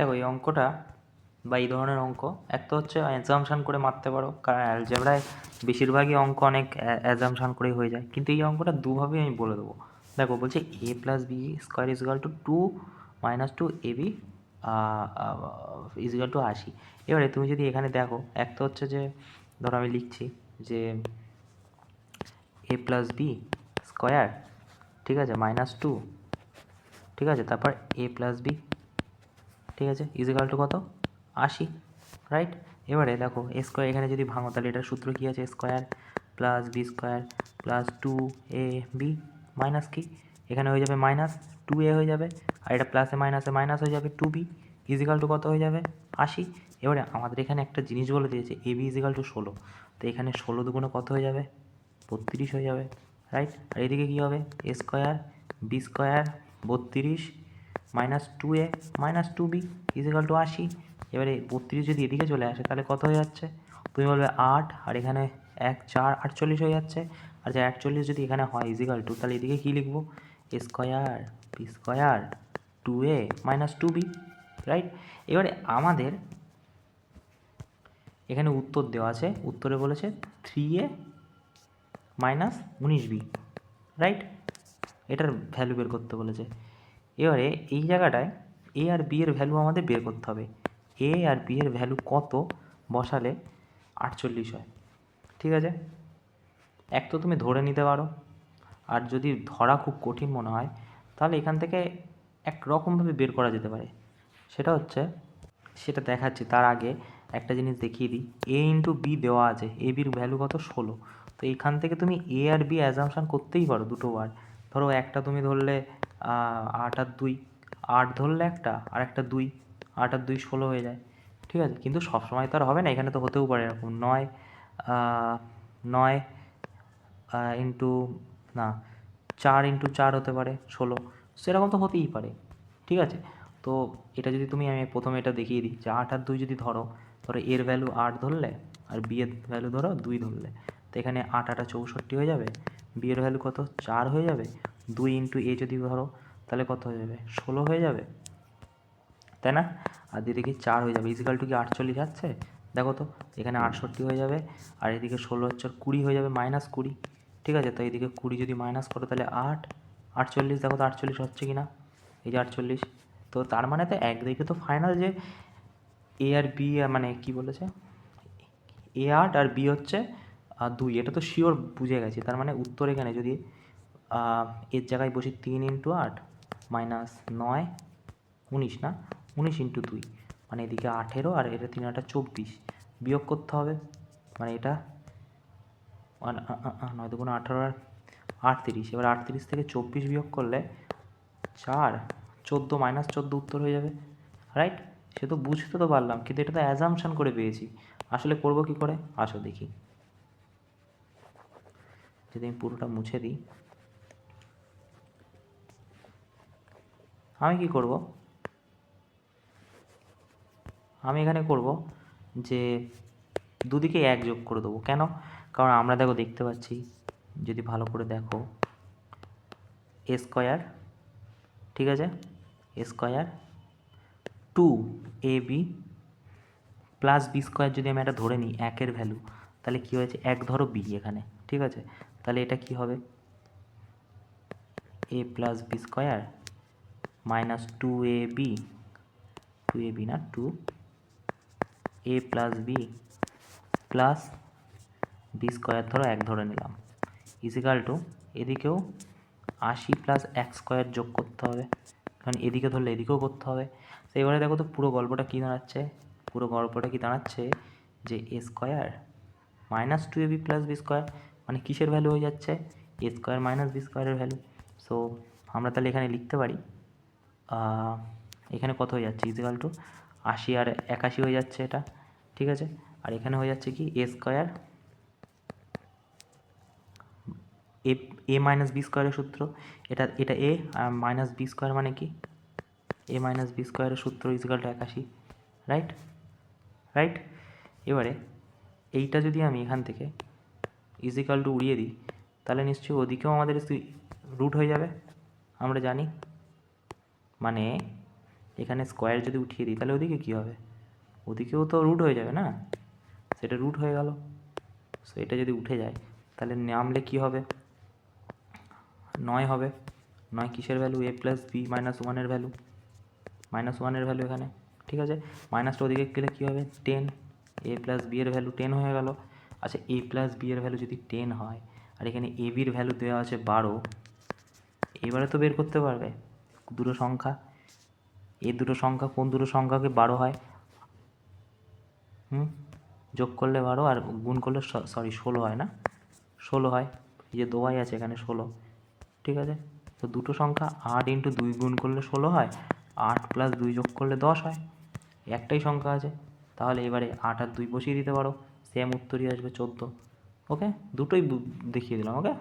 দেখো এই অঙ্কটা বা এই ধরনের অঙ্ক এক তো হচ্ছে অ্যাজামশান করে মারতে পারো, কারণ অ্যালজেব্রায় বেশিরভাগই অঙ্ক অনেক অ্যাজামশান করেই হয়ে যায়, কিন্তু এই অঙ্কটা দুভাবেই আমি বলে দেবো। দেখো বলছে a plus B square is equal to 2 - 2ab is equal to 80। এবারে তুমি যদি এখানে দেখো, এক তো হচ্ছে যে ধরো আমি লিখছি যে a প্লাস বি স্কোয়ার, ঠিক আছে, -2, ঠিক আছে, তারপর a প্লাস বি, ঠিক আছে, ইজ ইকাল টু কত, 80, রাইট। এবারে দেখো এ স্কোয়ার এখানে যদি ভাঙো তাহলে এটার সূত্র কী আছে, square plus B square plus 2ab minus কি, এখানে হয়ে যাবে -2a হয়ে যাবে, আর এটা প্লাসে মাইনাসে মাইনাস হয়ে যাবে 2b ইজ ইকাল টু কত হয়ে যাবে, 80। এবারে আমাদের এখানে একটা জিনিস বলে দিয়েছে ab ইজ ইকাল টু 16, তো এখানে 16 দুগুণে কত হয়ে যাবে, 32 হয়ে যাবে, রাইট। আর এদিকে কী হবে, a square B square 32 -2a -2b is equal to 80। এবারে 32 যদি এদিকে চলে আসে তাহলে কত হয়ে যাচ্ছে, তুমি বলবে 8, আর এখানে 1 4 48 হয়ে যাচ্ছে, আর যে 48 যদি এখানে হয় ইজ ইকাল টু, তাহলে এদিকে কী লিখবো, a square B square 2a -2b, right. এবারে আমাদের এখানে উত্তর দেওয়া আছে, উত্তরে বলেছে 3a - 19b, রাইট। এটার ভ্যালু বের করতে বলেছে। এবারে এই জায়গাটায় এ আর বি এর ভ্যালু আমাদের বের করতে হবে। এ আর বি এর ভ্যালু কত বসালে 48 হয়, ঠিক আছে। এক তো তুমি ধরে নিতে পারো, আর যদি ধরা খুব কঠিন মনে হয় তাহলে এখান থেকে এক রকমভাবে বের করা যেতে পারে। সেটা হচ্ছে, সেটা দেখাচ্ছি তার আগে একটা জিনিস দেখিয়ে দিই। এ ইন্টু বি দেওয়া আছে, এ বির ভ্যালু কত, 16। তো এইখান থেকে তুমি এ আর বি অ্যাজাম্পশান করতেই পারো দুটো বার। ধরো একটা তুমি ধরলে 8 আর 2, 8 ধরলে একটা, আর একটা 2, 8 আর 2 16 হয়ে যায়, ঠিক আছে। কিন্তু সবসময় তো আর হবে না, এখানে তো হতেও পারে এরকম 9 9 ইন্টু না 4 ইন্টু 4 হতে পারে 16, সেরকম তো হতেই পারে, ঠিক আছে। তো এটা যদি তুমি, আমি প্রথমে এটা দেখিয়ে দিই যে 8 আর 2 যদি ধরো এর ভ্যালু 8 ধরলে আর বি এর ভ্যালু ধরো 2 ধরলে, তো এখানে 8 8 64 হয়ে যাবে, বি এর ভ্যালু কত 4 হয়ে যাবে, 2 ইন্টু এ যদি ধরো তাহলে কত হয়ে যাবে, 16 হয়ে যাবে, তাই না। আর দিদিকে 4 হয়ে যাবে, ইজিক্যাল টু কি 48 যাচ্ছে, দেখো তো এখানে 68 হয়ে যাবে, আর এদিকে 16 হচ্ছে 20 হয়ে যাবে, -20, ঠিক আছে। তো এইদিকে 20 যদি মাইনাস করো তাহলে 8 48, দেখো তো 48 হচ্ছে কি না, এই যে 48। তো তার মানে তো একদিকে তো ফাইনাল যে এ আর বি, মানে কি বলেছে, এ 8 আর বি হচ্ছে 2, এটা তো শিওর বুঝে গেছি। তার মানে উত্তর এখানে যদি এর জায়গায় বসি 3 ইন্টু 8 মাইনাস 9 19 না 19 ইন্টু 2, মানে এদিকে 18 আর এটা 3 8 24 বিয়োগ করতে হবে, মানে এটা 9 2 18 আর 38, এবার 38 থেকে 24 বিয়োগ করলে 4 14 -14 উত্তর হয়ে যাবে, রাইট। সে তো বুঝতে তো পারলাম, কিন্তু এটা তো অ্যাজাম্পশান করে পেয়েছি, আসলে করব কি করে, আসো দেখি। যদি আমি পুরোটা মুছে দিই, আমি কি করব, আমি এখানে করব যে দুদিকে 1 যোগ করে দেবো। কেন, কারণ আমরা দেখো দেখতে পাচ্ছি, যদি ভালো করে দেখো, এ স্কোয়ার, ঠিক আছে, a square 2ab plus B square, যদি আমি এটা ধরে নিই 1 এর ভ্যালু, তাহলে কী হয়েছে, 1 ধরো বি এখানে, ঠিক আছে, তাহলে এটা কি হবে, এ plus B square -2ab, 2ab না 2a plus B plus B square ধরো 1 ধরে নিলাম, ইজিক্যাল টু এদিকেও 80 প্লাস 1 স্কোয়ার যোগ করতে হবে, কারণ এদিকে ধরলে এদিকেও করতে হবে। তো এবারে দেখো তো পুরো গল্পটা কী দাঁড়াচ্ছে, পুরো গল্পটা কি দাঁড়াচ্ছে যে a square -2ab plus B square, মানে কিসের ভ্যালু হয়ে যাচ্ছে, এ স্কোয়ার মাইনাস বি স্কোয়ারের ভ্যালু। সো আমরা তাহলে এখানে লিখতে পারি, এখানে কত হয়ে যাচ্ছে, ইজিক্যাল টু 80 আর 81 হয়ে যাচ্ছে এটা, ঠিক আছে। আর এখানে হয়ে যাচ্ছে কি, এ স্কোয়ার এ মাইনাস বি স্কোয়ারের সূত্র, এটা এটা এ আর মাইনাস বি স্কোয়ার মানে কি, এ মাইনাস বি স্কোয়ারের সূত্র ইজিক্যাল টু 81, রাইট, রাইট। এবারে এইটা যদি আমি এখান থেকে ইজিক্যাল টু উড়িয়ে দিই, তাহলে নিশ্চয়ই ওদিকেও আমাদের রুট হয়ে যাবে, আমরা জানি, মানে এখানে স্কোয়ার যদি উঠিয়ে দিই তাহলে ওদিকে কী হবে, ওদিকেও তো রুট হয়ে যাবে না, সেটা রুট হয়ে গেল। সো এটা যদি উঠে যায় তাহলে নামলে কী হবে, 9 হবে। 9 কিসের value, a plus B minus ওয়ানের ভ্যালু, মাইনাস ওয়ানের ভ্যালু এখানে, ঠিক আছে। মাইনাসটা ওদিকে গেলে কী হবে, 10, a প্লাস বি এর ভ্যালু 10 হয়ে গেল। আচ্ছা a প্লাস বি এর ভ্যালু যদি 10 হয় আর এখানে এ বির ভ্যালু দেওয়া আছে 12, এবারে তো বের করতে পারবে দুটো সংখ্যা, এই দুটো সংখ্যা কোন দুটো সংখ্যাকে 12 হয়, যোগ করলে 12 আর গুণ করলে 16 হয় না, 16 হয়, এই যে দোয়াই আছে এখানে 16, ঠিক আছে। তো দুটো সংখ্যা 8 ইন্টু 2 গুণ করলে 16 হয়, 8 প্লাস 2 যোগ করলে 10 হয়, একটাই সংখ্যা আছে, তাহলে এবারে 8 আর 2 বসিয়ে দিতে পারো, সেম উত্তরই আসবে 14। ওকে, দুটোই দেখিয়ে দিলাম। ওকে।